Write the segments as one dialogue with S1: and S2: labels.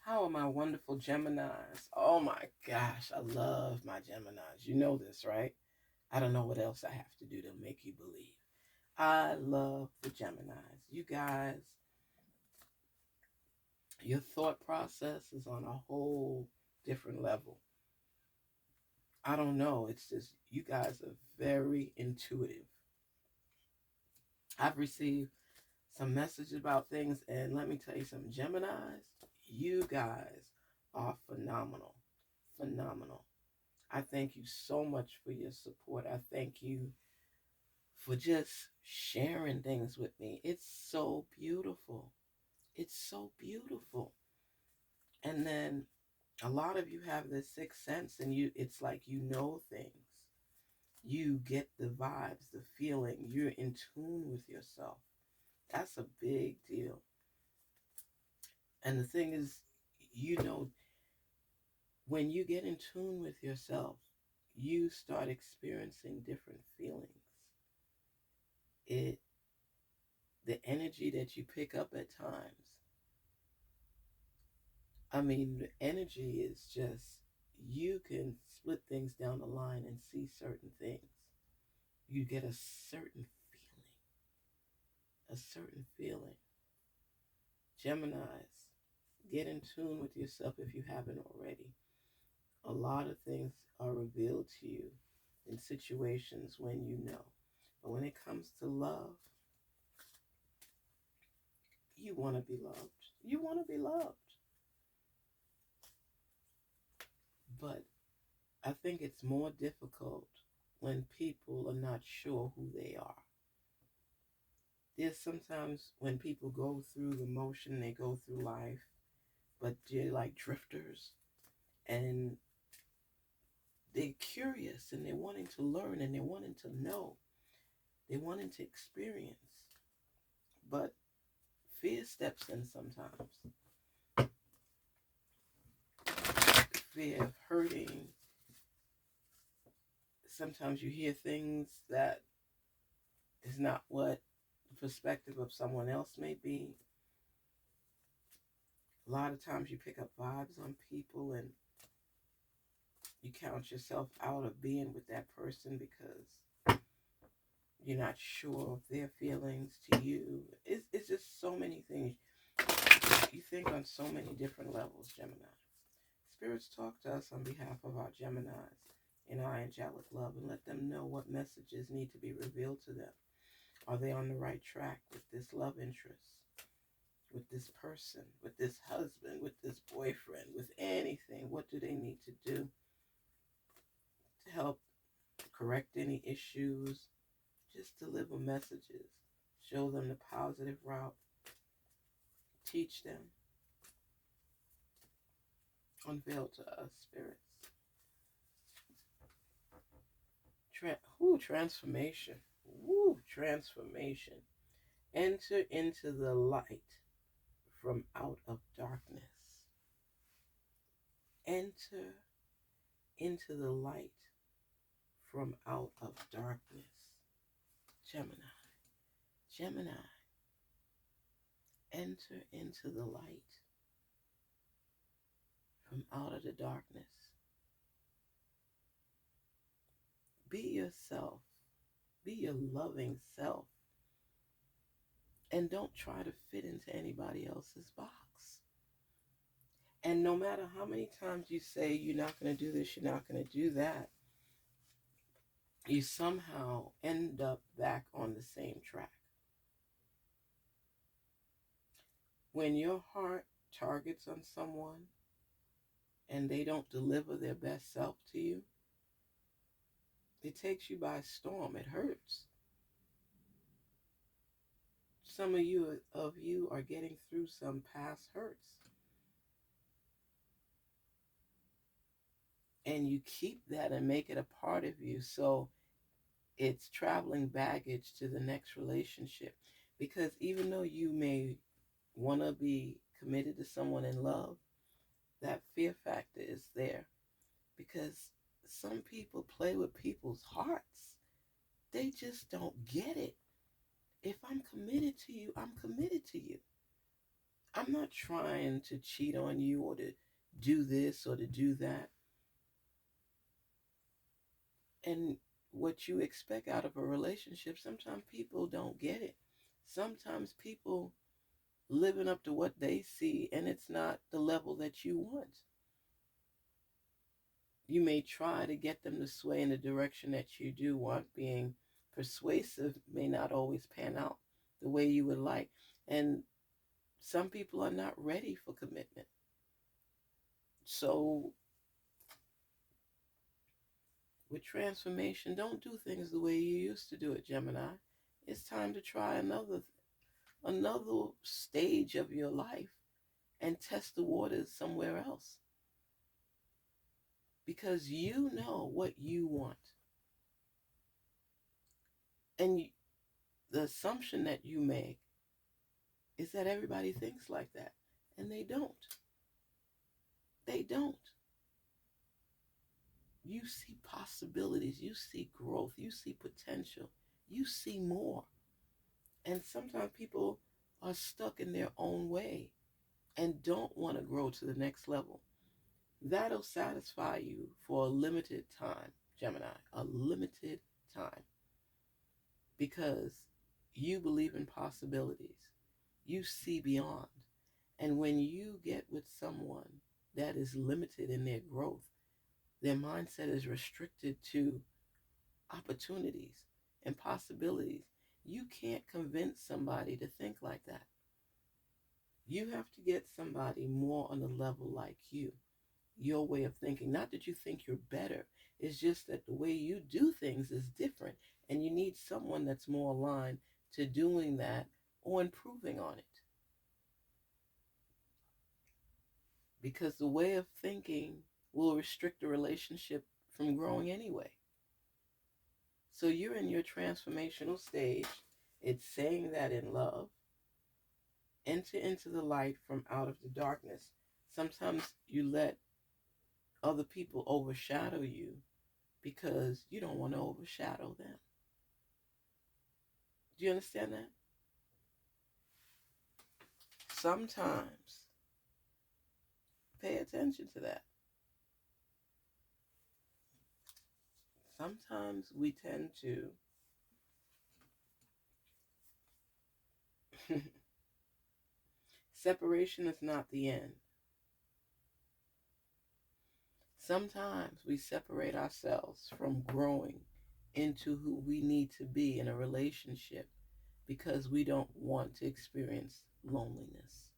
S1: How are my wonderful Geminis? Oh my gosh, I love my Geminis. You know this, right? I don't know what else I have to do to make you believe. I love the Geminis. You guys, your thought process is on a whole different level. I don't know. It's just you guys are very intuitive. I've received some messages about things, and let me tell you something, Geminis, you guys are phenomenal. Phenomenal. I thank you so much for your support. I thank you for just sharing things with me. It's so beautiful. It's so beautiful. And then a lot of you have this sixth sense, and it's like you know things. You get the vibes, the feeling. You're in tune with yourself. That's a big deal. And the thing is, you know, when you get in tune with yourself, you start experiencing different feelings. It the energy that you pick up at times. I mean, the energy is just you can split things down the line and see certain things. You get a certain feeling. Geminis, get in tune with yourself if you haven't already. A lot of things are revealed to you in situations when you know. But when it comes to love, you want to be loved. You want to be loved. But I think it's more difficult when people are not sure who they are. There's sometimes when people go through the motion, they go through life, but they're like drifters and they're curious and they're wanting to learn and they're wanting to know. They're wanting to experience. But fear steps in sometimes. Fear of hurting. Sometimes you hear things that is not what the perspective of someone else may be. A lot of times you pick up vibes on people and you count yourself out of being with that person because you're not sure of their feelings to you. It's just so many things. You think on so many different levels, Gemini. Spirits talk to us on behalf of our Geminis in our angelic love and let them know what messages need to be revealed to them. Are they on the right track with this love interest, with this person, with this husband, with this boyfriend, with anything? What do they need to do to help correct any issues? Just deliver messages, show them the positive route, teach them, unveil to us, spirits. Transformation. Transformation. Enter into the light from out of darkness. Enter into the light from out of darkness. Gemini. Gemini. Enter into the light from out of the darkness. Be yourself. Be your loving self. And don't try to fit into anybody else's box. And no matter how many times you say you're not going to do this, you're not going to do that, you somehow end up back on the same track. When your heart targets on someone and they don't deliver their best self to you, it takes you by storm. It hurts. Some of you are getting through some past hurts. And you keep that and make it a part of you. So it's traveling baggage to the next relationship. Because even though you may want to be committed to someone in love, that fear factor is there. Because some people play with people's hearts. They just don't get it. If I'm committed to you, I'm committed to you. I'm not trying to cheat on you or to do this or to do that. And what you expect out of a relationship, sometimes people don't get it. Sometimes people living up to what they see and it's not the level that you want. You may try to get them to sway in the direction that you do want. Being persuasive may not always pan out the way you would like. And some people are not ready for commitment. So with transformation, don't do things the way you used to do it, Gemini. It's time to try another stage of your life and test the waters somewhere else. Because you know what you want. And the assumption that you make is that everybody thinks like that. And they don't. They don't. You see possibilities. You see growth. You see potential. You see more. And sometimes people are stuck in their own way and don't want to grow to the next level. That'll satisfy you for a limited time, Gemini, a limited time. Because you believe in possibilities. You see beyond. And when you get with someone that is limited in their growth, their mindset is restricted to opportunities and possibilities. You can't convince somebody to think like that. You have to get somebody more on the level like you, your way of thinking. Not that you think you're better, it's just that the way you do things is different, and you need someone that's more aligned to doing that or improving on it. Because the way of thinking will restrict the relationship from growing anyway. So you're in your transformational stage. It's saying that in love. Enter into the light from out of the darkness. Sometimes you let other people overshadow you because you don't want to overshadow them. Do you understand that? Sometimes pay attention to that. Sometimes we tend to separation is not the end. Sometimes we separate ourselves from growing into who we need to be in a relationship because we don't want to experience loneliness.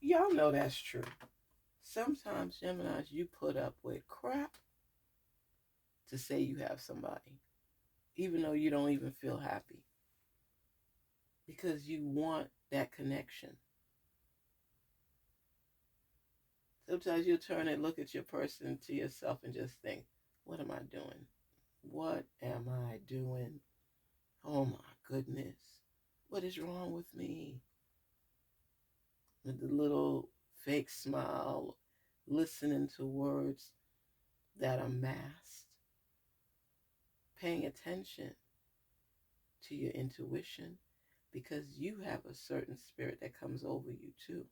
S1: Y'all know that's true. Sometimes, Geminis, you put up with crap to say you have somebody, even though you don't even feel happy, because you want that connection. Sometimes you'll turn and look at your person to yourself and just think, what am I doing? What am I doing? Oh my goodness. What is wrong with me? With the little fake smile, listening to words that are masked, paying attention to your intuition, because you have a certain spirit that comes over you too.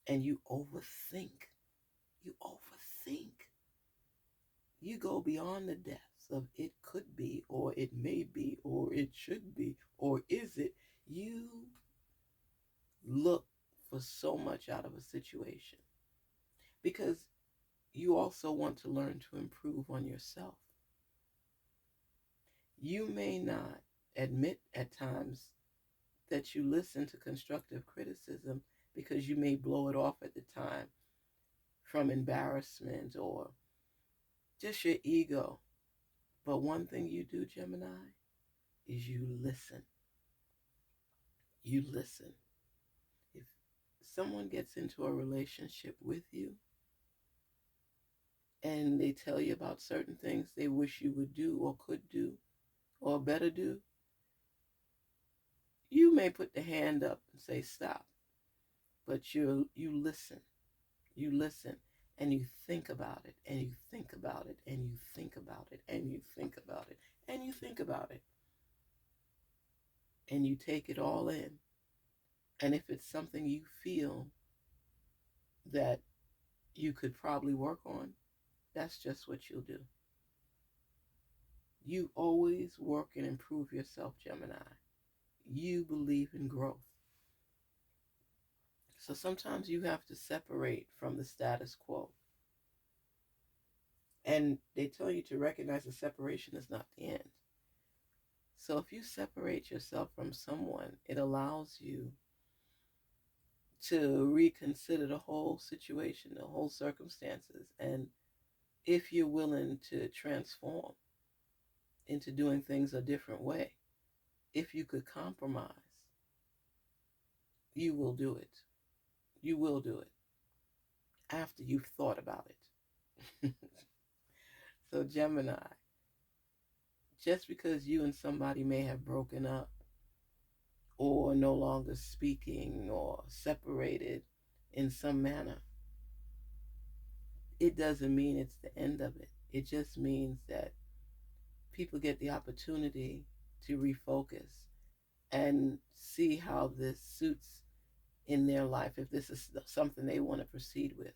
S1: And you overthink. You overthink. You go beyond the depths of it could be, or it may be, or it should be, or is it. You look for so much out of a situation because you also want to learn to improve on yourself. You may not admit at times that you listen to constructive criticism because you may blow it off at the time from embarrassment or just your ego. But one thing you do, Gemini, is you listen. You listen. If someone gets into a relationship with you and they tell you about certain things they wish you would do or could do or better do, you may put the hand up and say stop. But you listen. You listen and you think about it and you think about it and you think about it and you think about it and you think about it. And you take it all in. And if it's something you feel that you could probably work on, that's just what you'll do. You always work and improve yourself, Gemini. You believe in growth. So sometimes you have to separate from the status quo. And they tell you to recognize that separation is not the end. So if you separate yourself from someone, it allows you to reconsider the whole situation, the whole circumstances. And if you're willing to transform into doing things a different way, if you could compromise, you will do it. You will do it after you've thought about it. So, Gemini, just because you and somebody may have broken up or no longer speaking or separated in some manner, it doesn't mean it's the end of it. It just means that people get the opportunity to refocus and see how this suits in their life, if this is something they want to proceed with,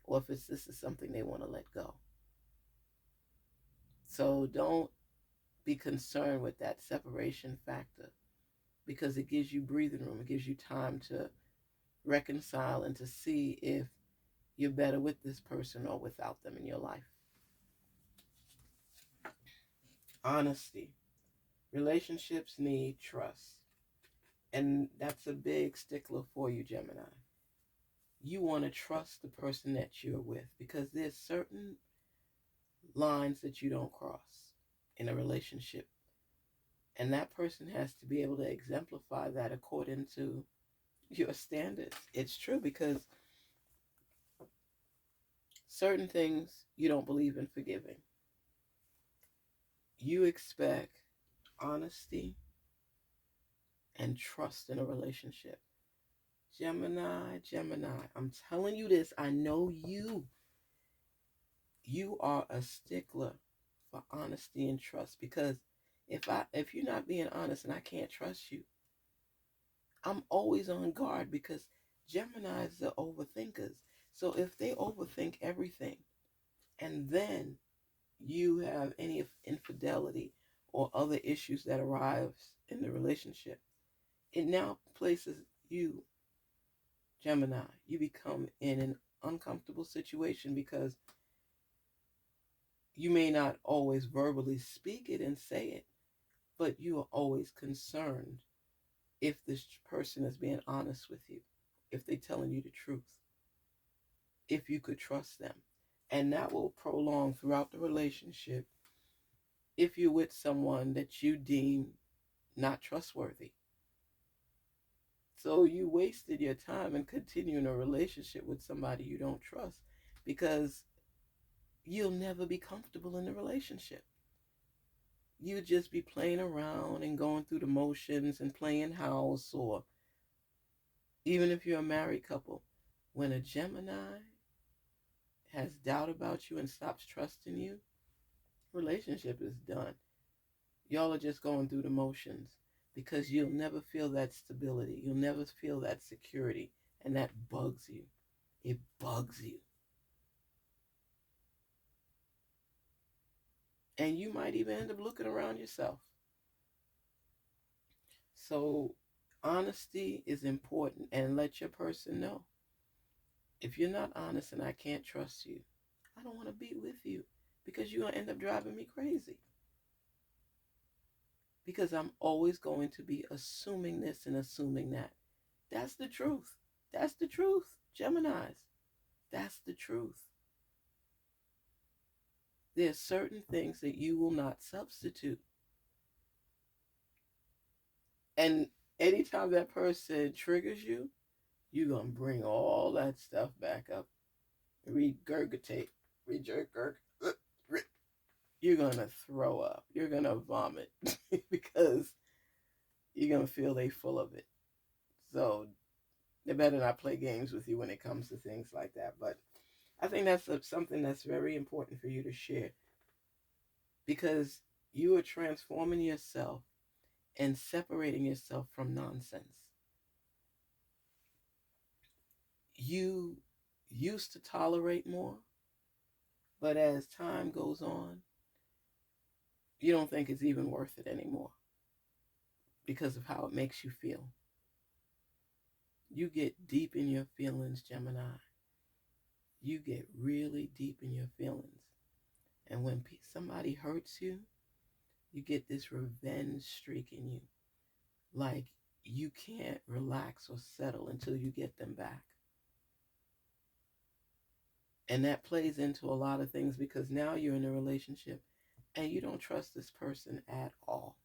S1: or if this is something they want to let go. So don't be concerned with that separation factor, because it gives you breathing room. It gives you time to reconcile and to see if you're better with this person or without them in your life. Honesty. Relationships need trust. And that's a big stickler for you, Gemini. You want to trust the person that you're with, because there's certain lines that you don't cross in a relationship. And that person has to be able to exemplify that according to your standards. It's true, because certain things you don't believe in forgiving. You expect honesty and trust in a relationship. Gemini, I'm telling you this. I know you. You are a stickler for honesty and trust, because if you're not being honest and I can't trust you, I'm always on guard, because Geminis are overthinkers. So if they overthink everything and then you have any infidelity or other issues that arise in the relationship, it now places you, Gemini, you become in an uncomfortable situation, because you may not always verbally speak it and say it, but you are always concerned if this person is being honest with you, if they're telling you the truth, if you could trust them. And that will prolong throughout the relationship if you're with someone that you deem not trustworthy. So you wasted your time in continuing a relationship with somebody you don't trust, because you'll never be comfortable in the relationship. You'd just be playing around and going through the motions and playing house, or even if you're a married couple, when a Gemini has doubt about you and stops trusting you, relationship is done. Y'all are just going through the motions, because you'll never feel that stability. You'll never feel that security, and that bugs you. It bugs you. And you might even end up looking around yourself. So honesty is important, and let your person know. If you're not honest and I can't trust you, I don't want to be with you, because you're going to end up driving me crazy. Because I'm always going to be assuming this and assuming that. That's the truth. That's the truth, Geminis. That's the truth. There's certain things that you will not substitute. And anytime that person triggers you, you're going to bring all that stuff back up. Regurgitate. You're going to throw up. You're going to vomit because you're going to feel they full of it. So they better not play games with you when it comes to things like that. But I think that's something that's very important for you to share, because you are transforming yourself and separating yourself from nonsense. you used to tolerate more, but as time goes on, you don't think it's even worth it anymore because of how it makes you feel. You get deep in your feelings, Gemini. You get really deep in your feelings. And when somebody hurts you, you get this revenge streak in you. Like you can't relax or settle until you get them back. And that plays into a lot of things because now you're in a relationship and you don't trust this person at all.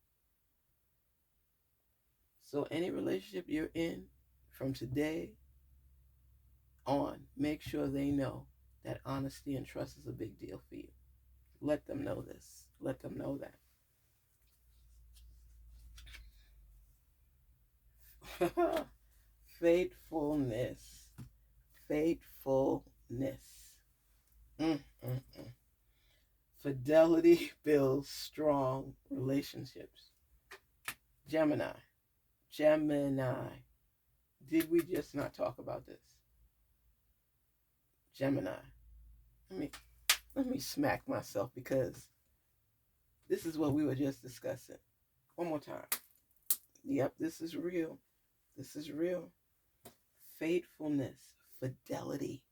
S1: So any relationship you're in from today on, make sure they know that honesty and trust is a big deal for you. Let them know this. Let them know that. Faithfulness. Faithfulness. Mm-mm-mm. Fidelity builds strong relationships. Gemini. Gemini. Did we just not talk about this? Gemini. Let me smack myself because this is what we were just discussing. One more time. Yep, this is real. This is real. Faithfulness, fidelity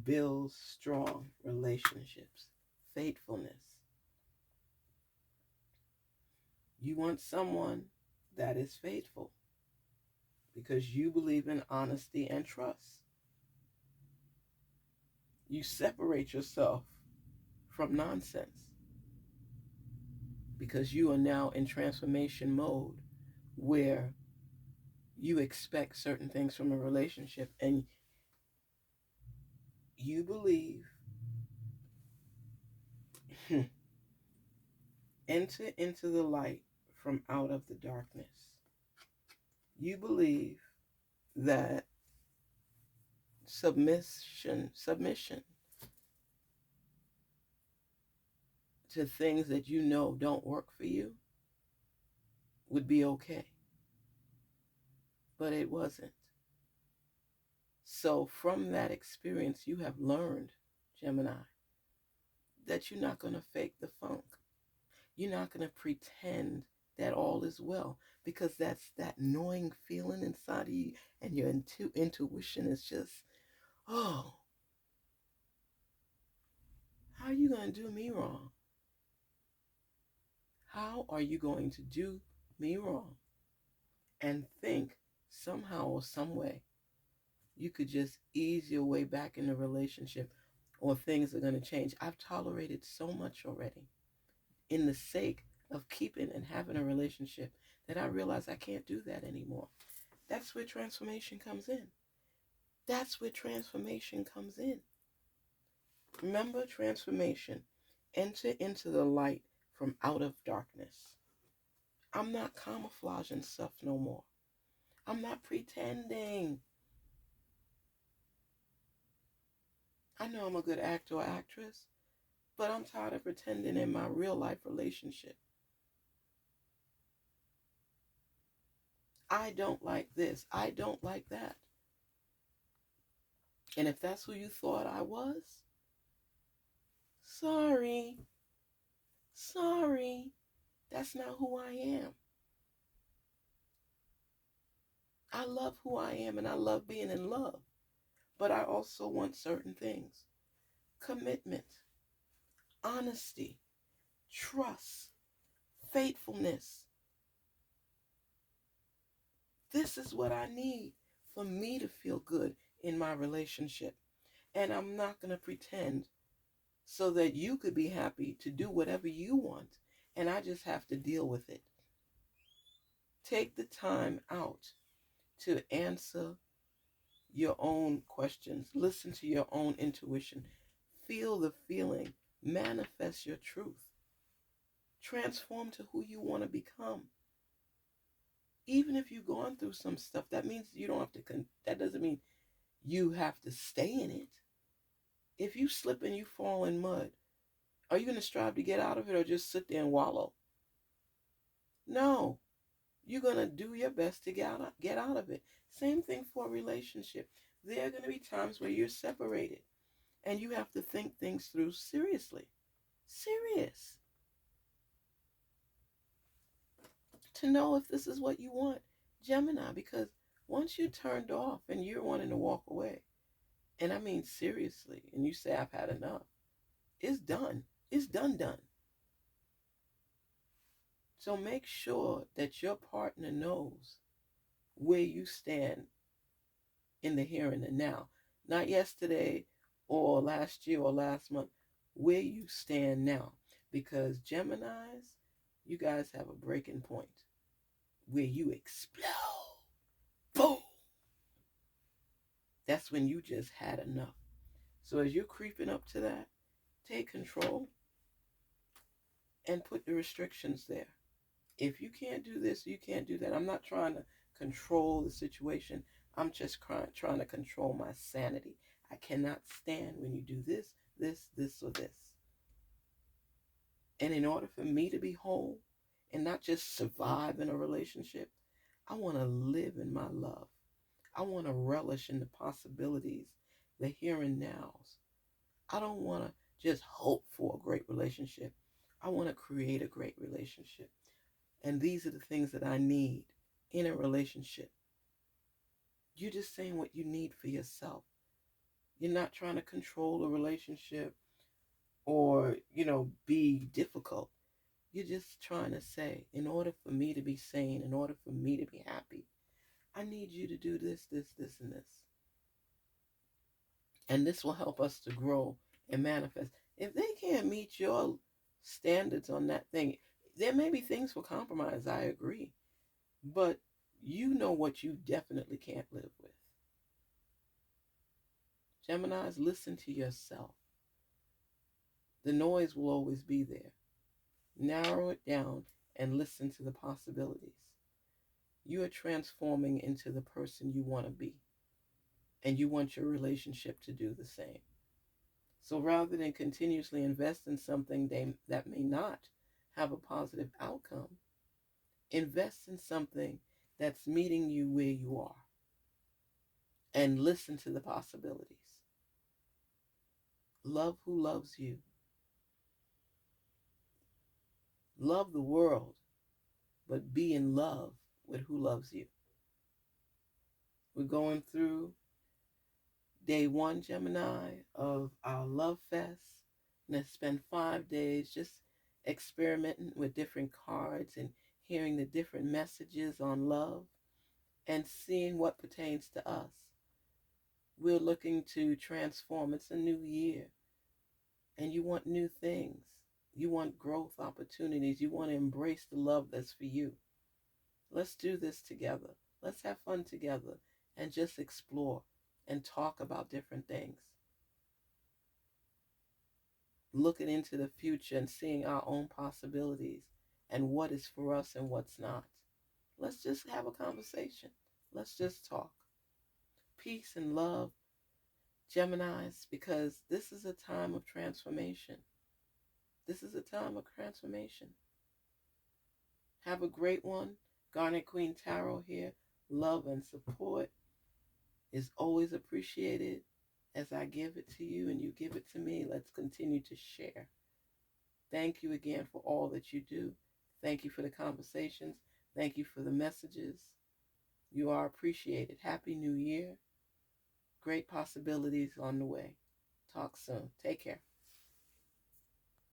S1: builds strong relationships. Faithfulness. You want someone that is faithful because you believe in honesty and trust. You separate yourself from nonsense because you are now in transformation mode where you expect certain things from a relationship and you believe enter into the light from out of the darkness. You believe that submission to things that you know don't work for you would be okay. But it wasn't. So from that experience, you have learned, Gemini, that you're not going to fake the funk. You're not going to pretend that all is well because that's that gnawing feeling inside of you and your intuition is just, oh, how are you going to do me wrong? How are you going to do me wrong? And think somehow or some way you could just ease your way back in the relationship or things are going to change. I've tolerated so much already in the sake of keeping and having a relationship that I realize I can't do that anymore. That's where transformation comes in. That's where transformation comes in. Remember transformation. Enter into the light from out of darkness. I'm not camouflaging stuff no more. I'm not pretending. I know I'm a good actor or actress, but I'm tired of pretending in my real life relationship. I don't like this. I don't like that. And if that's who you thought I was, sorry. That's not who I am. I love who I am and I love being in love. But I also want certain things. Commitment, honesty, trust, faithfulness. This is what I need for me to feel good in my relationship. And I'm not going to pretend so that you could be happy to do whatever you want. And I just have to deal with it. Take the time out to answer your own questions. Listen to your own intuition. Feel the feeling. Manifest your truth. Transform to who you want to become. Even if you've gone through some stuff, that means you don't have to, that doesn't mean you have to stay in it. If you slip and you fall in mud, are you going to strive to get out of it or just sit there and wallow? No. You're going to do your best to get out of it. Same thing for a relationship. There are going to be times where you're separated and you have to think things through seriously. Serious. To know if this is what you want, Gemini, because once you're turned off and you're wanting to walk away, and I mean seriously, and you say, I've had enough, it's done. It's done. So make sure that your partner knows where you stand in the here and the now. Not yesterday or last year or last month, where you stand now. Because Geminis, you guys have a breaking point where you explode. Boom! That's when you just had enough. So as you're creeping up to that, take control and put the restrictions there. If you can't do this, you can't do that. I'm not trying to control the situation. I'm just trying to control my sanity. I cannot stand when you do this, or this. And in order for me to be whole and not just survive in a relationship, I want to live in my love. I want to relish in the possibilities, the here and nows. I don't want to just hope for a great relationship. I want to create a great relationship. And these are the things that I need in a relationship. You're just saying what you need for yourself. You're not trying to control a relationship or, be difficult. You're just trying to say, in order for me to be sane, in order for me to be happy, I need you to do this, and this. And this will help us to grow and manifest. If they can't meet your standards on that thing, there may be things for compromise, I agree. But you know what you definitely can't live with. Geminis, listen to yourself. The noise will always be there. Narrow it down and listen to the possibilities. You are transforming into the person you want to be. And you want your relationship to do the same. So rather than continuously invest in something that may not have a positive outcome, invest in something that's meeting you where you are. And listen to the possibilities. Love who loves you. Love the world, but be in love with who loves you. We're going through day 1, Gemini, of our Love Fest. I'm going to spend 5 days just experimenting with different cards and hearing the different messages on love and seeing what pertains to us. We're looking to transform. It's a new year. And you want new things. You want growth opportunities. You want to embrace the love that's for you. Let's do this together. Let's have fun together and just explore and talk about different things. Looking into the future and seeing our own possibilities and what is for us and what's not. Let's just have a conversation. Let's just talk. Peace and love, Geminis, because this is a time of transformation. This is a time of transformation. Have a great one. Garnetqueentarot here. Love and support is always appreciated as I give it to you and you give it to me. Let's continue to share. Thank you again for all that you do. Thank you for the conversations. Thank you for the messages. You are appreciated. Happy New Year. Great possibilities on the way. Talk soon. Take care.